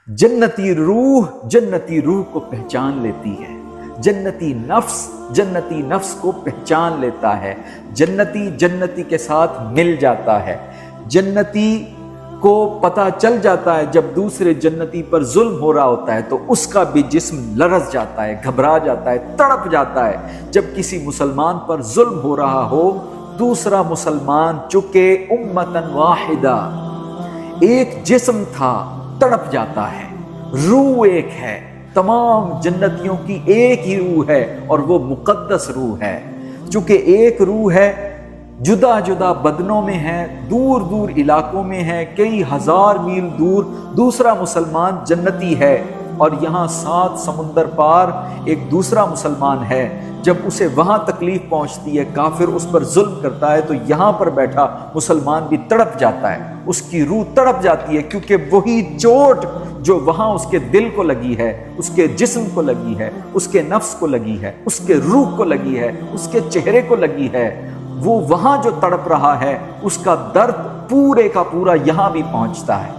जन्नती रूह को पहचान लेती है, जन्नती नफ्स को पहचान लेता है, जन्नती के साथ मिल जाता है, जन्नती को पता चल जाता है जब दूसरे जन्नती पर जुल्म हो रहा होता है तो उसका भी जिस्म लरज़ जाता है, घबरा जाता है, तड़प जाता है। जब किसी मुसलमान पर जुल्म हो रहा हो, दूसरा मुसलमान चुके उम्मतन वाहिदा, एक जिस्म था, तड़प जाता है। रूह एक है, तमाम जन्नतियों की एक ही रूह है और वो मुक़द्दस रूह है। चूंकि एक रूह है, जुदा जुदा बदनों में है, दूर दूर इलाकों में है, कई हजार मील दूर दूसरा मुसलमान जन्नती है और यहाँ 7 समुंदर पार एक दूसरा मुसलमान है। जब उसे वहाँ तकलीफ पहुँचती है, काफिर उस पर जुल्म करता है, तो यहाँ पर बैठा मुसलमान भी तड़प जाता है, उसकी रूह तड़प जाती है, क्योंकि वही चोट जो वहाँ उसके दिल को लगी है, उसके जिस्म को लगी है, उसके नफ्स को लगी है, उसके रूह को लगी है, उसके चेहरे को लगी है, वो वहाँ जो तड़प रहा है उसका दर्द पूरे का पूरा यहाँ भी पहुँचता है।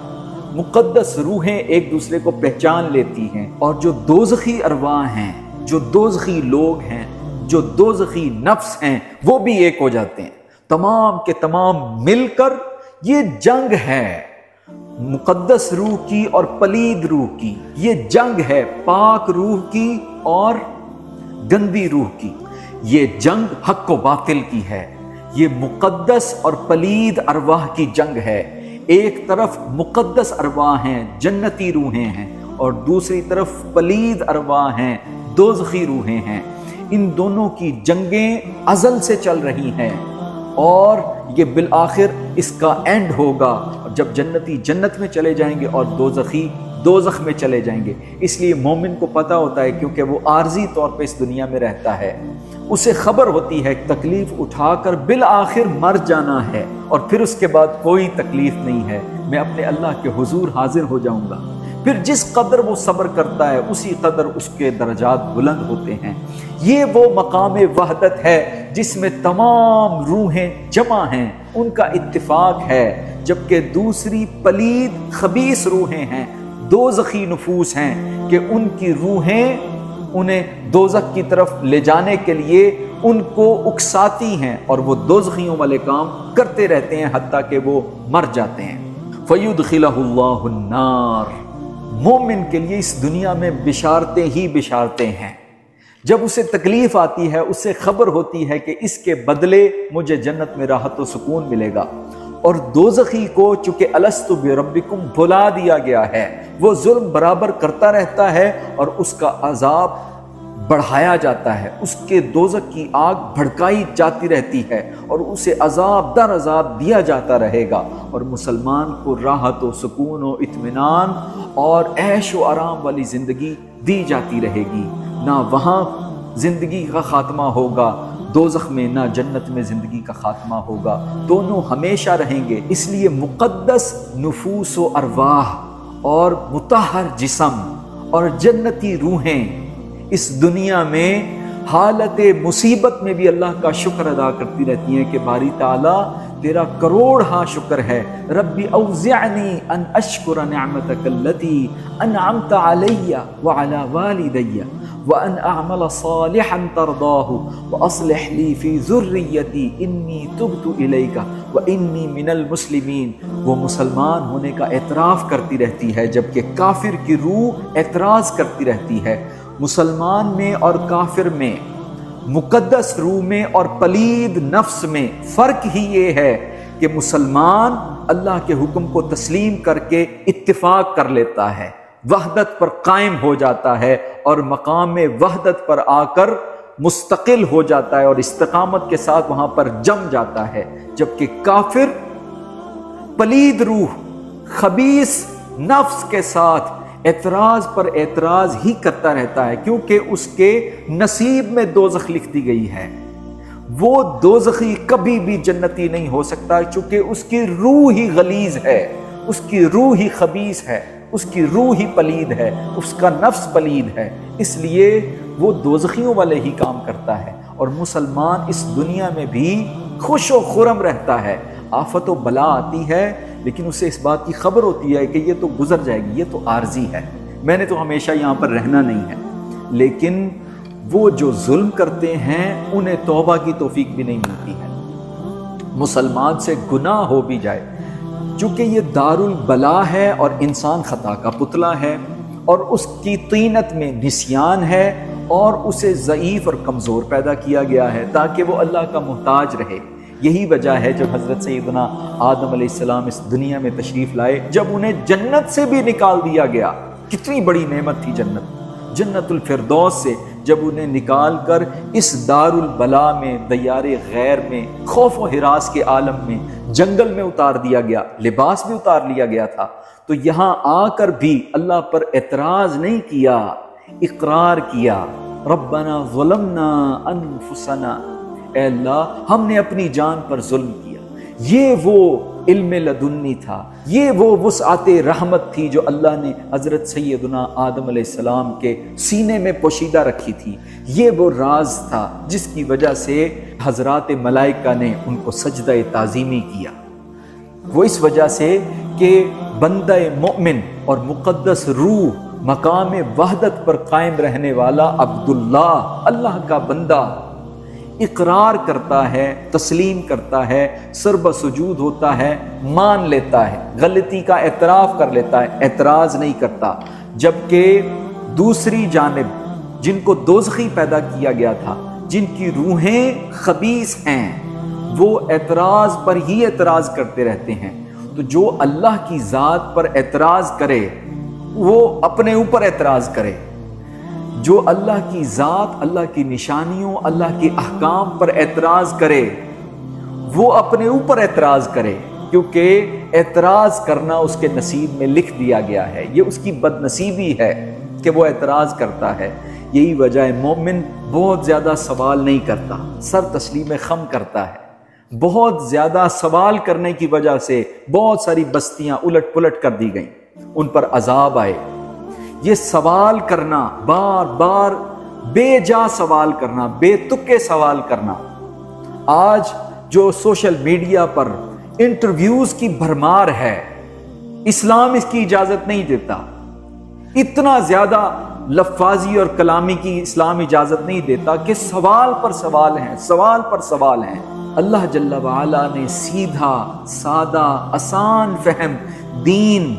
मुक़द्दस रूहें एक दूसरे को पहचान लेती हैं और जो दोज़खी अरवाह हैं, जो दोज़खी लोग हैं, जो दोज़खी नफ्स हैं, वो भी एक हो जाते हैं। तमाम के तमाम मिलकर ये जंग है मुक़द्दस रूह की और पलीद रूह की। ये जंग है पाक रूह की और गंदी रूह की। ये जंग हक व बातिल की है। ये मुक़द्दस और पलीद अरवाह की जंग है। एक तरफ मुक़द्दस अरवाह हैं, जन्नती रूहें हैं, और दूसरी तरफ पलीद अरवाह हैं, दोज़खी रूहें हैं। इन दोनों की जंगें अज़ल से चल रही हैं और ये बिल आखिर इसका एंड होगा जब जन्नती जन्नत में चले जाएंगे और दोज़खी दोज़ख में चले जाएंगे। इसलिए मोमिन को पता होता है, क्योंकि वो आर्जी तौर पे इस दुनिया में रहता है, उसे खबर होती है तकलीफ उठाकर बिल आखिर मर जाना है और फिर उसके बाद कोई तकलीफ नहीं है, मैं अपने अल्लाह के हुजूर हाजिर हो जाऊंगा। फिर जिस कदर वो सब्र करता है उसी कदर उसके दर्जात बुलंद होते हैं। ये वो मकाम वहदत है जिसमें तमाम रूहें जमा हैं, उनका इत्तिफाक है, जबकि दूसरी पलीद खबीस रूहें हैं, दोज़खी नफूस हैं कि उनकी रूहें उन्हें दोज़ख की तरफ ले जाने के लिए उनको उकसाती हैं और वो दोज़खियों वाले काम करते रहते हैं हत्ता कि वो मर जाते हैं। फ़युदखिलहुल्लाहु अन्नार, मोमिन के लिए इस दुनिया में बिशारतें ही बिशारतें हैं। जब उसे तकलीफ आती है, उससे खबर होती है कि इसके बदले मुझे जन्नत में राहत व सुकून मिलेगा। और दोज़खी को चूंकि अलस्तु बिरब्बिकुम भुला दिया गया है, वो जुल्म बराबर करता रहता है और उसका अजाब बढ़ाया जाता है, उसके दोज़ख की आग भड़काई जाती रहती है और उसे अजाब दर अजाब दिया जाता रहेगा। और मुसलमान को राहत व सुकून व इत्मीनान और ऐश व आराम वाली ज़िंदगी दी जाती रहेगी। ना वहाँ ज़िंदगी का ख़ात्मा होगा दोज़ख में, ना जन्नत में ज़िंदगी का ख़ात्मा होगा, दोनों हमेशा रहेंगे। इसलिए मुक़द्दस नुफूस व अरवाह और मुतहर जिस्म और जन्नती रूहें इस दुनिया में हालत मुसीबत में भी अल्लाह का शुक्र अदा करती रहती हैं कि बारी ताला तेरा करोड़ हाँ शुक्र है। रब्बी औज़िअनी अन अश्कुर निअमतकल्लती अनअमत अलैया व अला वालिदैया व अन अअमल सालिहन तरदाहु व अस्लिह ली फी ज़ुर्रियती इन्नी तुब्तु इलैका व इन्नी मिनल मुस्लिमीन। वो मुसलमान होने का एतराफ़ करती रहती है, जबकि काफिर की रूह एतराज़ करती रहती है। मुसलमान में और काफिर में, मुक़द्दस रूह में और पलीद नफ्स में फ़र्क ही ये है कि मुसलमान अल्लाह के हुक्म को तस्लीम करके इत्तिफाक कर लेता है, वहदत पर कायम हो जाता है और मकाम वहदत पर आकर मुस्तकिल हो जाता है और इस्तिकामत के साथ वहाँ पर जम जाता है। जबकि काफिर पलीद रूह खबीस नफ्स के साथ एतराज पर एतराज ही करता रहता है, क्योंकि उसके नसीब में दोज़ख लिख दी गई है। वो दोज़खी कभी भी जन्नती नहीं हो सकता, क्योंकि उसकी रूह ही गलीज है, उसकी रूह ही खबीस है, उसकी रूह ही पलीद है, उसका नफ्स पलीद है। इसलिए वो दोज़खियों वाले ही काम करता है। और मुसलमान इस दुनिया में भी खुश व खुरम रहता है। आफत व बला आती है لیکن اسے اس بات کی خبر ہوتی ہے کہ یہ تو گزر جائے گی، یہ تو عارضی ہے، میں نے تو ہمیشہ یہاں پر رہنا نہیں ہے۔ لیکن وہ جو ظلم کرتے ہیں انہیں توبہ کی توفیق بھی نہیں ملتی ہے۔ مسلمان سے گناہ ہو بھی جائے، چونکہ یہ دارالبلا ہے اور انسان خطا کا پتلا ہے، اور اس کی طینت میں نسیان ہے، اور اسے ضعیف اور کمزور پیدا کیا گیا ہے تاکہ وہ اللہ کا محتاج رہے۔ یہی وجہ ہے جب حضرت سیدنا آدم علیہ السلام اس دنیا میں تشریف لائے، جب انہیں جنت سے بھی نکال دیا گیا، کتنی بڑی نعمت تھی جنت الفردوس سے، جب انہیں نکال کر اس دار البلا میں، دیار غیر میں، خوف و ہراس کے عالم میں، جنگل میں اتار دیا گیا، لباس بھی اتار لیا گیا تھا، تو یہاں آ کر بھی اللہ پر اعتراض نہیں کیا، اقرار کیا، ربنا ظلمنا انفسنا، اے اللہ ہم نے اپنی جان پر ظلم کیا۔ یہ وہ علم لدنی تھا، یہ وہ وسعت رحمت تھی جو اللہ نے حضرت سیدنا آدم علیہ السلام کے سینے میں پوشیدہ رکھی تھی، یہ وہ راز تھا جس کی وجہ سے حضرات ملائکہ نے ان کو سجدہ تعظیمی کیا۔ وہ اس وجہ سے کہ بندہ مومن اور مقدس روح مقام وحدت پر قائم رہنے والا عبداللہ، اللہ کا بندہ، اقرار کرتا ہے، تسلیم کرتا ہے، سرب سجود ہوتا ہے، مان لیتا ہے، غلطی کا اعتراف کر لیتا ہے، اعتراض نہیں کرتا۔ جبکہ دوسری جانب جن کو دوزخی پیدا کیا گیا تھا، جن کی روحیں خبیث ہیں، وہ اعتراض پر ہی اعتراض کرتے رہتے ہیں۔ تو جو اللہ کی ذات پر اعتراض کرے وہ اپنے اوپر اعتراض کرے، جو اللہ کی ذات، اللہ کی نشانیوں، اللہ کے احکام پر اعتراض کرے وہ اپنے اوپر اعتراض کرے، کیونکہ اعتراض کرنا اس کے نصیب میں لکھ دیا گیا ہے، یہ اس کی بد نصیبی ہے کہ وہ اعتراض کرتا ہے۔ یہی وجہ ہے مومن بہت زیادہ سوال نہیں کرتا، سر تسلیم خم کرتا ہے۔ بہت زیادہ سوال کرنے کی وجہ سے بہت ساری بستیاں الٹ پلٹ کر دی گئیں، ان پر عذاب آئے۔ یہ سوال کرنا، بار بار بے جا سوال کرنا، بے تکے سوال کرنا، آج جو سوشل میڈیا پر انٹرویوز کی بھرمار ہے، اسلام اس کی اجازت نہیں دیتا، اتنا زیادہ لفاظی اور کلامی کی اسلام اجازت نہیں دیتا کہ سوال پر سوال ہیں، سوال پر سوال ہیں۔ اللہ جل وعلا نے سیدھا، سادہ، آسان فہم دین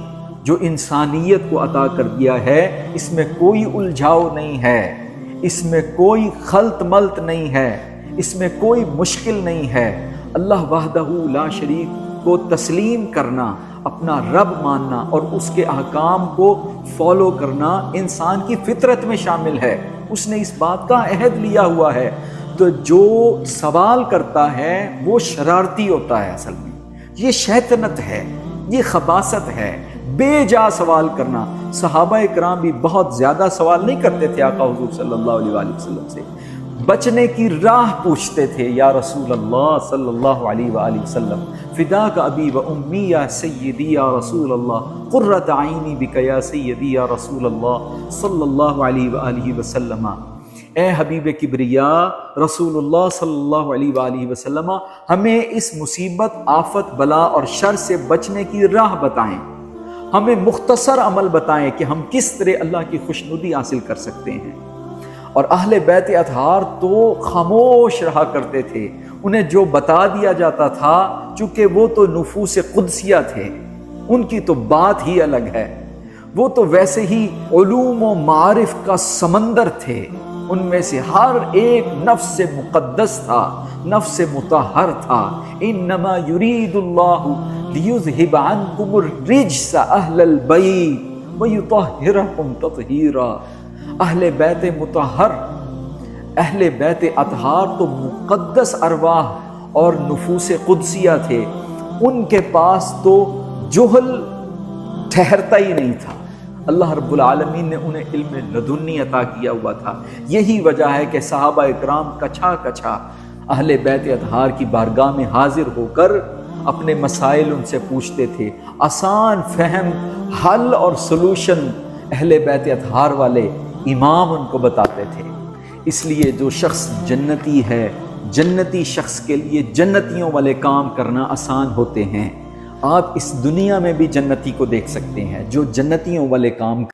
جو انسانیت کو عطا کر دیا ہے، اس میں کوئی الجھاؤ نہیں ہے، اس میں کوئی خلط ملط نہیں ہے، اس میں کوئی مشکل نہیں ہے۔ اللہ وحدہ لا شریک کو تسلیم کرنا، اپنا رب ماننا اور اس کے احکام کو فالو کرنا انسان کی فطرت میں شامل ہے، اس نے اس بات کا عہد لیا ہوا ہے۔ تو جو سوال کرتا ہے وہ شرارتی ہوتا ہے، اصل میں یہ شیطنت ہے، یہ خباثت ہے، بے جا سوال کرنا۔ صحابہ کرام بھی بہت زیادہ سوال نہیں کرتے تھے آقا حضور صلی اللہ علیہ وآلہ وسلم سے، بچنے کی راہ پوچھتے تھے، یا رسول اللہ صلی اللہ علیہ وآلہ وسلم فداک ابی و امی یا سیدی یا رسول اللہ قرۃ عینی بک یا سیدی یا رسول اللہ صلی اللہ علیہ وآلہ وسلم، اے حبیب کبریا رسول اللہ صلی اللہ علیہ وآلہ وسلم، ہمیں اس مصیبت، آفت، بلا اور شر سے بچنے کی راہ بتائیں، ہمیں مختصر عمل بتائیں کہ ہم کس طرح اللہ کی خوشنودی حاصل کر سکتے ہیں۔ اور اہل بیت اطہار تو خاموش رہا کرتے تھے، انہیں جو بتا دیا جاتا تھا، چونکہ وہ تو نفوس قدسیہ تھے، ان کی تو بات ہی الگ ہے، وہ تو ویسے ہی علوم و معارف کا سمندر تھے، ان میں سے ہر ایک نفس سے مقدس تھا، نفس سے مطہر تھا۔ انما یرید اللہ لیذہب عنکم الرجس اہل البیت ویطہرکم تطہیرا۔ اہل بیت مطہر، اہل بیت اطہار تو مقدس ارواح اور نفوس قدسیہ تھے، ان کے پاس تو جہل ٹھہرتا ہی نہیں تھا۔ اللہ رب العالمین نے انہیں علم لدنی عطا کیا ہوا تھا۔ یہی وجہ ہے کہ صحابہ اکرام کچھا کچھا اہل بیت اطہار کی بارگاہ میں حاضر ہو کر اپنے مسائل ان سے پوچھتے تھے، آسان فہم حل اور سلوشن اہل بیت اطہار والے امام ان کو بتاتے تھے۔ اس لیے جو شخص جنتی ہے، جنتی شخص کے لیے جنتیوں والے کام کرنا آسان ہوتے ہیں۔ آپ اس دنیا میں بھی جنتی کو دیکھ سکتے ہیں جو جنتیوں والے کام